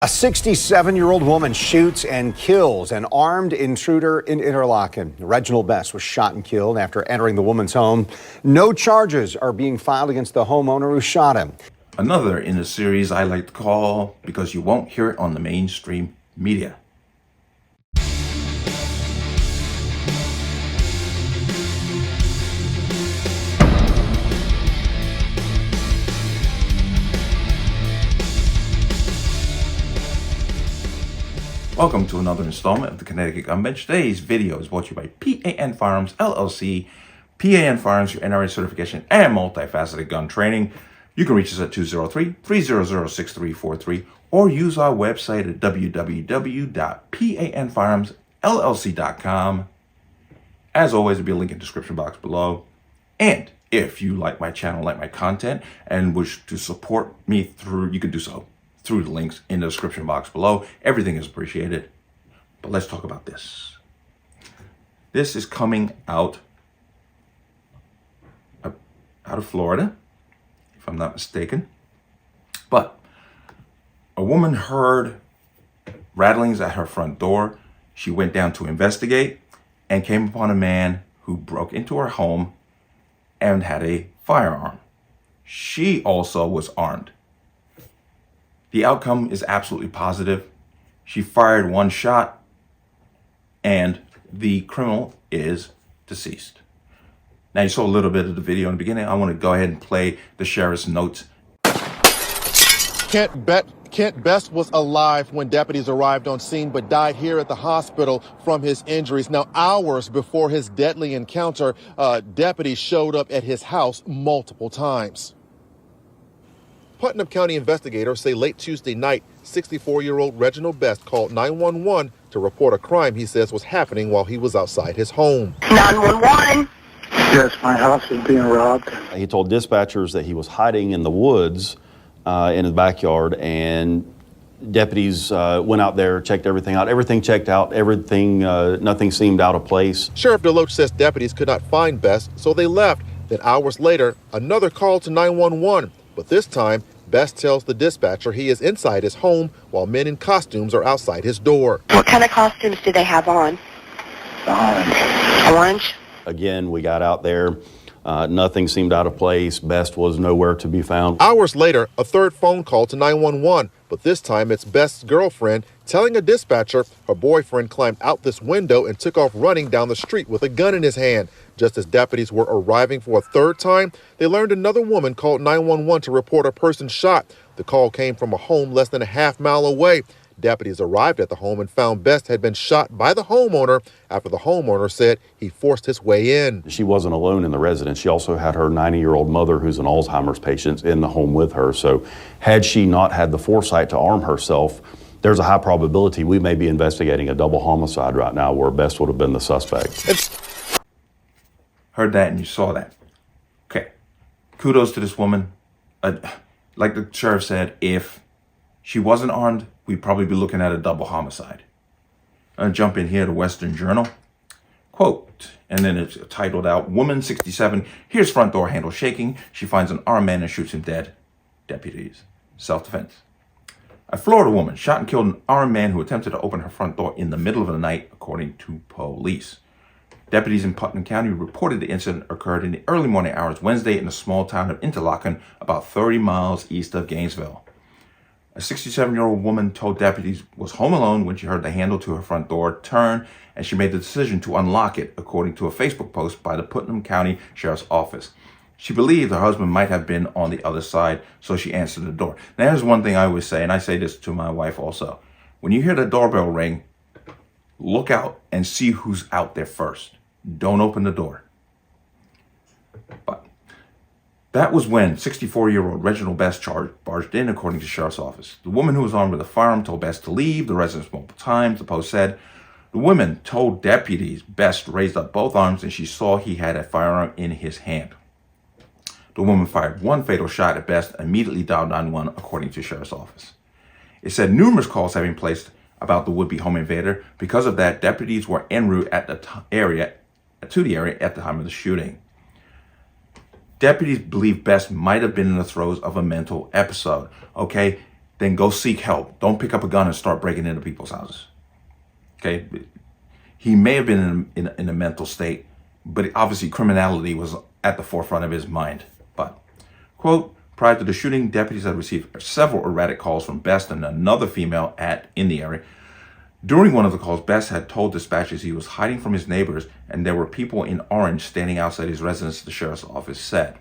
A 67-year-old woman shoots and kills an armed intruder in Interlaken. Reginald Best was shot and killed after entering the woman's home. No charges are being filed against the homeowner who shot him. Another in a series I like to call because you won't hear it on the mainstream media. Welcome to another installment of the Connecticut Gun Bench. Today's video is brought to you by P.A.N. Firearms, LLC. P.A.N. Firearms, your NRA certification and multifaceted gun training. You can reach us at 203-300-6343 or use our website at www.panfirearmsllc.com. As always, there'll be a link in the description box below. And if you like my channel, like my content, and wish to support me through, you can do so through the links in the description box below. Everything is appreciated. But let's talk about this. This is coming out of Florida, if I'm not mistaken. But a woman heard rattlings at her front door. She went down to investigate and came upon a man who broke into her home and had a firearm. She also was armed. The outcome is absolutely positive. She fired one shot and the criminal is deceased. Now, you saw a little bit of the video in the beginning. I want to go ahead and play the sheriff's notes. Kent Best was alive when deputies arrived on scene, but died here at the hospital from his injuries. Now, hours before his deadly encounter, deputies showed up at his house multiple times. Putnam County investigators say late Tuesday night, 64-year-old Reginald Best called 911 to report a crime he says was happening while he was outside his home. 911. Yes, my house is being robbed. He told dispatchers that he was hiding in the woods in his backyard, and deputies went out there, checked everything out. Everything checked out. Nothing seemed out of place. Sheriff DeLoach says deputies could not find Best, so they left. Then hours later, another call to 911. But this time, Best tells the dispatcher he is inside his home while men in costumes are outside his door. What kind of costumes do they have on? Orange. Orange? Again, we got out there. Nothing seemed out of place. Best was nowhere to be found. Hours later, a third phone call to 911. But this time, it's Best's girlfriend telling a dispatcher her boyfriend climbed out this window and took off running down the street with a gun in his hand. Just as deputies were arriving for a third time, they learned another woman called 911 to report a person shot. The call came from a home less than a half-mile away. Deputies arrived at the home and found Best had been shot by the homeowner after the homeowner said he forced his way in. She wasn't alone in the residence. She also had her 90-year-old mother, who's an Alzheimer's patient, in the home with her. So had she not had the foresight to arm herself, there's a high probability we may be investigating a double homicide right now where Best would have been the suspect. Heard that and you saw that. Okay. Kudos to this woman. Like the sheriff said, if she wasn't armed, we'd probably be looking at a double homicide. I'll jump in here to Western Journal. Quote, and then it's titled out, Woman 67, hears front door handle shaking. She finds an armed man and shoots him dead. Deputies. Self-defense. A Florida woman shot and killed an armed man who attempted to open her front door in the middle of the night, according to police. Deputies in Putnam County reported the incident occurred in the early morning hours Wednesday in the small town of Interlaken, about 30 miles east of Gainesville. A 67-year-old woman told deputies was home alone when she heard the handle to her front door turn, and she made the decision to unlock it, according to a Facebook post by the Putnam County Sheriff's Office. She believed her husband might have been on the other side, so she answered the door. Now, there's one thing I always say, and I say this to my wife also. When you hear the doorbell ring, look out and see who's out there first. Don't open the door. But that was when 64-year-old Reginald Best barged in, according to the sheriff's office. The woman who was armed with a firearm told Best to leave the residence multiple times, the post said. The woman told deputies Best raised up both arms and she saw he had a firearm in his hand. The woman fired one fatal shot at Best and immediately dialed 911, according to the sheriff's office. It said numerous calls have been placed about the would-be home invader. Because of that, deputies were en route to the area at the time of the shooting. Deputies believe Best might have been in the throes of a mental episode. Okay, then go seek help. Don't pick up a gun and start breaking into people's houses. Okay? He may have been in a mental state, but obviously criminality was at the forefront of his mind. But, quote, prior to the shooting, deputies had received several erratic calls from Best and another female in the area. During one of the calls, Best had told dispatchers he was hiding from his neighbors and there were people in orange standing outside his residence, the sheriff's office said.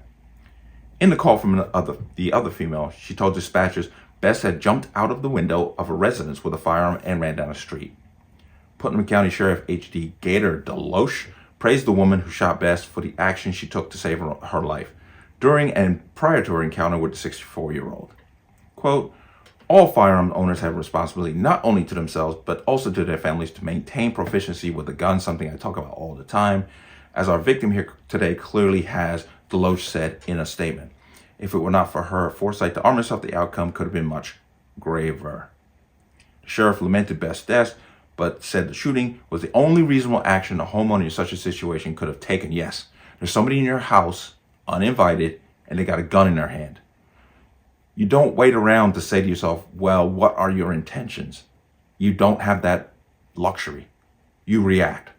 In the call from the other female, she told dispatchers Best had jumped out of the window of a residence with a firearm and ran down the street. Putnam County Sheriff H.D. Gator Deloche praised the woman who shot Best for the action she took to save her life during and prior to her encounter with the 64-year-old. Quote, all firearm owners have a responsibility not only to themselves, but also to their families to maintain proficiency with a gun, something I talk about all the time, as our victim here today clearly has, Deloche said in a statement. If it were not for her foresight to arm herself, the outcome could have been much graver. The sheriff lamented Best's death, but said the shooting was the only reasonable action a homeowner in such a situation could have taken. Yes, there's somebody in your house, uninvited, and they got a gun in their hand. You don't wait around to say to yourself, well, what are your intentions? You don't have that luxury. You react.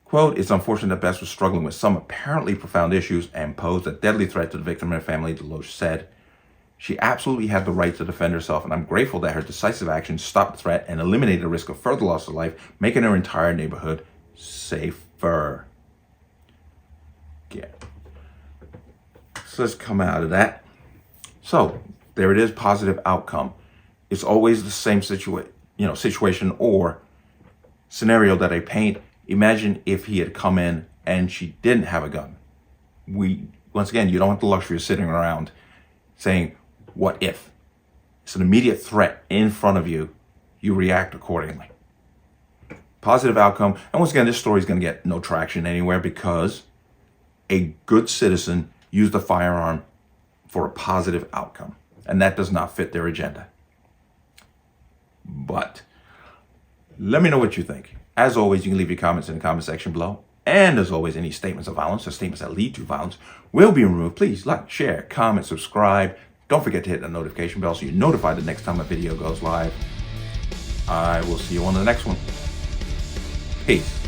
Quote, it's unfortunate that Best was struggling with some apparently profound issues and posed a deadly threat to the victim and her family, Deloche said. She absolutely had the right to defend herself, and I'm grateful that her decisive action stopped the threat and eliminated the risk of further loss of life, making her entire neighborhood safer. Yeah. So let's come out of that. So there it is, positive outcome. It's always the same situation or scenario that I paint. Imagine if he had come in and she didn't have a gun. Once again, you don't have the luxury of sitting around saying, what if? It's an immediate threat in front of you. You react accordingly. Positive outcome. And once again, this story is going to get no traction anywhere because a good citizen used a firearm for a positive outcome. And that does not fit their agenda. But let me know what you think. As always, you can leave your comments in the comment section below. And as always, any statements of violence or statements that lead to violence will be removed. Please like, share, comment, subscribe. Don't forget to hit the notification bell so you're notified the next time a video goes live. I will see you on the next one. Peace.